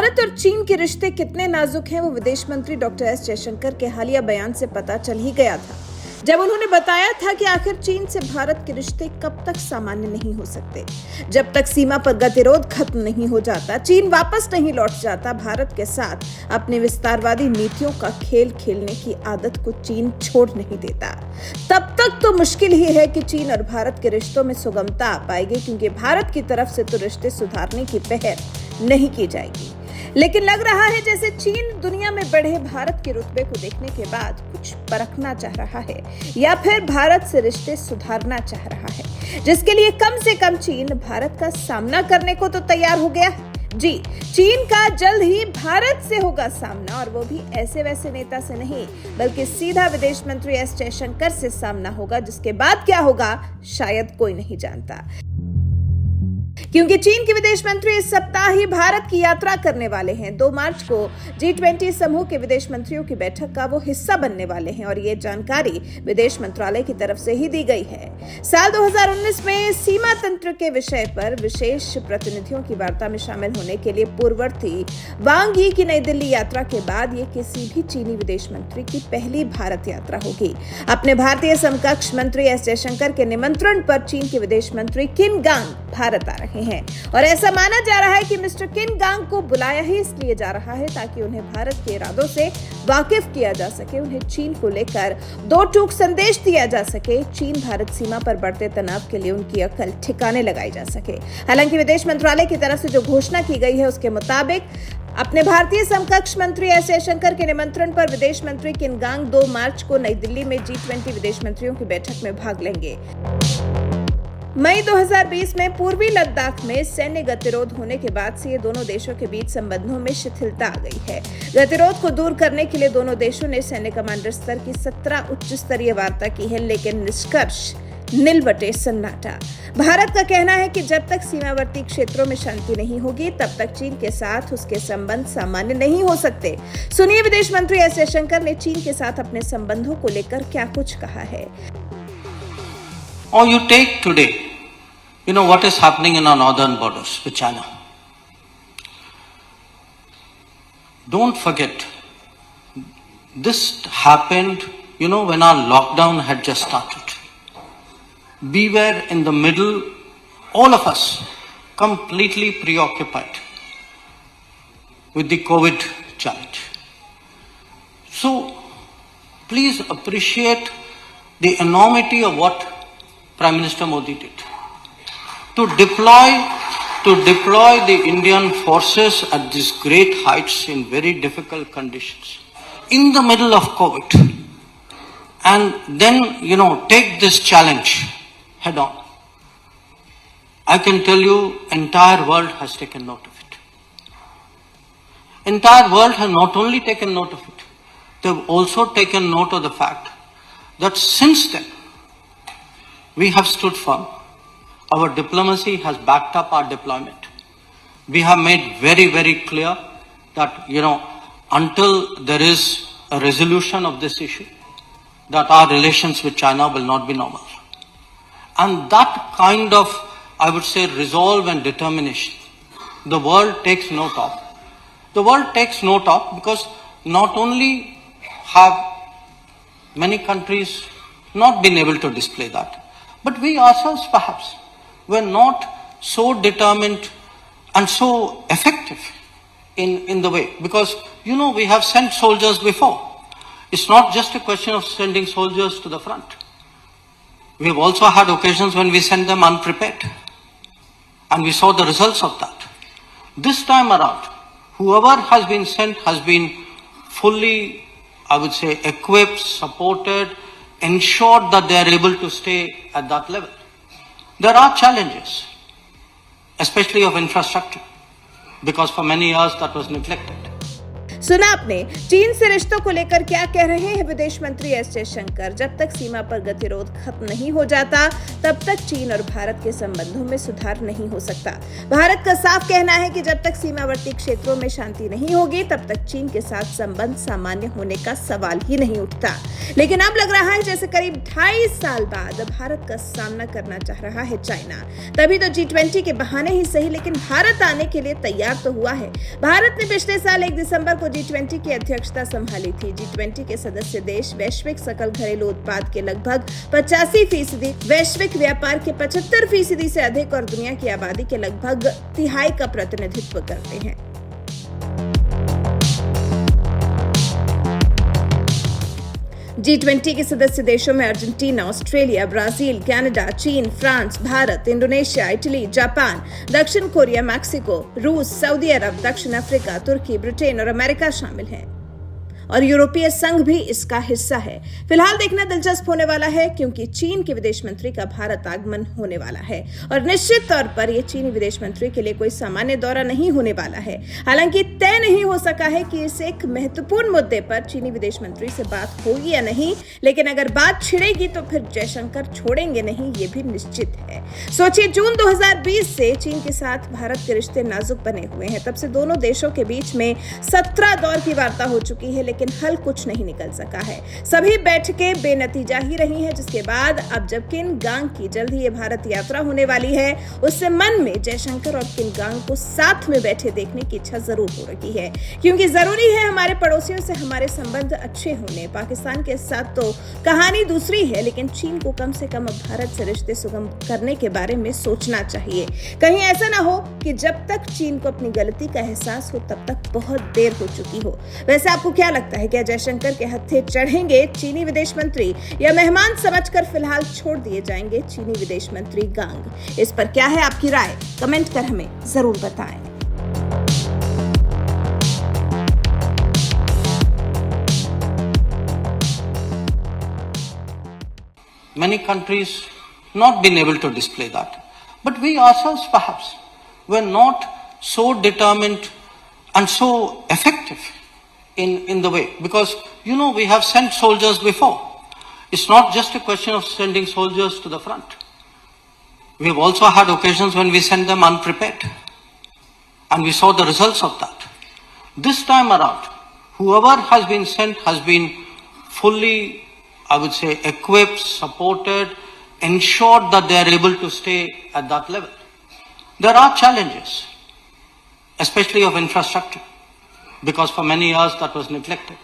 भारत और चीन के रिश्ते कितने नाजुक हैं वो विदेश मंत्री डॉक्टर एस जयशंकर के हालिया बयान से पता चल ही गया था, जब उन्होंने बताया था कि आखिर चीन से भारत के रिश्ते कब तक सामान्य नहीं हो सकते। जब तक सीमा पर गतिरोध खत्म नहीं हो जाता, चीन वापस नहीं लौट जाता भारत के साथ अपनी विस्तारवादी नीतियों का खेल खेलने की आदत को चीन छोड़ नहीं देता, तब तक तो मुश्किल ही है कि चीन और भारत के रिश्तों में सुगमता आ पाएगी, क्योंकि भारत की तरफ से तो रिश्ते सुधारने की पहल नहीं की जाएगी। लेकिन लग रहा है जैसे चीन दुनिया में बढ़े भारत के रुतबे को देखने के बाद कुछ परखना चाह रहा है या फिर भारत से रिश्ते सुधारना चाह रहा है, जिसके लिए कम से कम चीन भारत का सामना करने को तो तैयार हो गया है। जी, चीन का जल्द ही भारत से होगा सामना, और वो भी ऐसे वैसे नेता से नहीं, बल्कि सीधा विदेश मंत्री एस जयशंकर से सामना होगा, जिसके बाद क्या होगा शायद कोई नहीं जानता, क्योंकि चीन के विदेश मंत्री इस सप्ताह ही भारत की यात्रा करने वाले हैं। 2 मार्च को G20 समूह के विदेश मंत्रियों की बैठक का वो हिस्सा बनने वाले हैं, और ये जानकारी विदेश मंत्रालय की तरफ से ही दी गई है। साल 2019 में सीमा तंत्र के विषय पर विशेष प्रतिनिधियों की वार्ता में शामिल होने के लिए पूर्ववर्ती वांग यी की नई दिल्ली यात्रा के बाद ये किसी भी चीनी विदेश मंत्री की पहली भारत यात्रा होगी। अपने भारतीय समकक्ष मंत्री एस जयशंकर के निमंत्रण पर चीन के विदेश मंत्री किन गांग भारत आ रहे हैं, और ऐसा माना जा रहा है कि मिस्टर किन गांग को बुलाया ही इसलिए जा रहा है ताकि उन्हें भारत के इरादों से वाकिफ किया जा सके, उन्हें चीन को लेकर 2 टूक संदेश दिया जा सके, चीन भारत सीमा पर बढ़ते तनाव के लिए उनकी अकल ठिकाने लगाई जा सके। हालांकि विदेश मंत्रालय की तरफ से जो घोषणा की गई है उसके मुताबिक अपने भारतीय समकक्ष मंत्री एस जयशंकर के निमंत्रण पर विदेश मंत्री किन गांग 2 मार्च को नई दिल्ली में G20 विदेश मंत्रियों की बैठक में भाग लेंगे। मई 2020 में पूर्वी लद्दाख में सैन्य गतिरोध होने के बाद से ये दोनों देशों के बीच संबंधों में शिथिलता आ गई है। गतिरोध को दूर करने के लिए दोनों देशों ने सैन्य कमांडर स्तर की 17 उच्च स्तरीय वार्ता की है, लेकिन निष्कर्ष नीलबटे सन्नाटा। भारत का कहना है कि जब तक सीमावर्ती क्षेत्रों में शांति नहीं होगी, तब तक चीन के साथ उसके संबंध सामान्य नहीं हो सकते। सुनिए विदेश मंत्री एस जयशंकर ने चीन के साथ अपने संबंधों को लेकर क्या कुछ कहा है। Or you take today, what is happening in our northern borders with China. Don't forget, this happened, when our lockdown had just started. We were in the middle, all of us, completely preoccupied with the COVID challenge. So, please appreciate the enormity of what Prime Minister Modi did. To deploy the Indian forces at these great heights in very difficult conditions, in the middle of COVID, and then, take this challenge head on. I can tell you, entire world has taken note of it. Entire world has not only taken note of it, they've also taken note of the fact that since then, we have stood firm. Our diplomacy has backed up our deployment. We have made very, very clear that, until there is a resolution of this issue, that our relations with China will not be normal. And that kind of, I would say, resolve and determination, the world takes note of. The world takes note of because not only have many countries not been able to display that, but we ourselves perhaps were not so determined and so effective in the way. Because, we have sent soldiers before. It's not just a question of sending soldiers to the front. We have also had occasions when we sent them unprepared. And we saw the results of that. This time around, whoever has been sent has been fully, I would say, equipped, supported, ensured that they are able to stay at that level. There are challenges, especially of infrastructure, because for many years that was neglected. सुना आपने चीन से रिश्तों को लेकर क्या कह रहे हैं विदेश मंत्री एस जयशंकर। जब तक सीमा पर गतिरोध खत्म नहीं हो जाता तब तक चीन और भारत के संबंधों में सुधार नहीं हो सकता। भारत का साफ कहना है कि जब तक सीमावर्ती क्षेत्रों में शांति नहीं होगी तब तक चीन के साथ संबंध सामान्य होने का सवाल ही नहीं उठता। लेकिन अब लग रहा है जैसे करीब 2.5 साल बाद भारत का सामना करना चाह रहा है चाइना। तभी तो G20 के बहाने ही सही लेकिन भारत आने के लिए तैयार तो हुआ है। भारत ने पिछले साल 1 दिसंबर को G20 की अध्यक्षता संभाली थी। G20 के सदस्य देश वैश्विक सकल घरेलू उत्पाद के लगभग 85%, वैश्विक व्यापार के 75% से अधिक और दुनिया की आबादी के लगभग तिहाई का प्रतिनिधित्व करते हैं। G20 के सदस्य देशों में अर्जेंटीना, ऑस्ट्रेलिया, ब्राजील, कनाडा, चीन, France, Bharat, Indonesia, Italy, Japan, दक्षिण कोरिया, मैक्सिको, रूस, सऊदी अरब, दक्षिण अफ्रीका, तुर्की, ब्रिटेन और अमेरिका शामिल हैं और यूरोपीय संघ भी इसका हिस्सा है। फिलहाल देखना दिलचस्प होने वाला है क्योंकि चीन के विदेश मंत्री का भारत आगमन होने वाला है और निश्चित तौर पर यह चीनी विदेश मंत्री के लिए कोई सामान्य दौरा नहीं होने वाला है। हालांकि तय नहीं हो सका है कि इस एक महत्वपूर्ण मुद्दे पर चीनी विदेश मंत्री से बात होगी या नहीं, लेकिन अगर बात छिड़ेगी तो फिर जयशंकर छोड़ेंगे नहीं, ये भी निश्चित है। सोचिए, जून 2020 से चीन के साथ भारत के रिश्ते नाजुक बने हुए हैं। तब से दोनों देशों के बीच में 17 दौर की वार्ता हो चुकी है लेकिन हल कुछ नहीं निकल सका है। सभी बैठकें बेनतीजा ही रही हैं, जिसके बाद अब जब किन गांग की जल्द ही ये भारत यात्रा होने वाली है उससे मन में जयशंकर और किन गांग को साथ में बैठे देखने की इच्छा जरूर हो रही है, क्योंकि जरूरी है हमारे पड़ोसियों से हमारे संबंध अच्छे होने। पाकिस्तान के साथ तो कहानी दूसरी है लेकिन चीन को कम से कम अब भारत से रिश्ते सुगम करने के बारे में सोचना चाहिए। कहीं ऐसा ना हो कि जब तक चीन को अपनी गलती का एहसास हो तब तक बहुत देर हो चुकी हो। वैसे आपको क्या लगता है, क्या जयशंकर के हत्थे चढ़ेंगे चीनी विदेश मंत्री या मेहमान समझकर फिलहाल छोड़ दिए जाएंगे चीनी विदेश मंत्री गांग? इस पर क्या है आपकी राय? कमेंट कर हमें जरूर बताएं। Many countries not been able to display that. But we ourselves perhaps were not so determined and so effective in the way. Because, we have sent soldiers before. It's not just a question of sending soldiers to the front. We have also had occasions when we sent them unprepared. And we saw the results of that. This time around, whoever has been sent has been fully, I would say, equipped, supported, ensured that they are able to stay at that level. There are challenges, especially of infrastructure, because for many years that was neglected.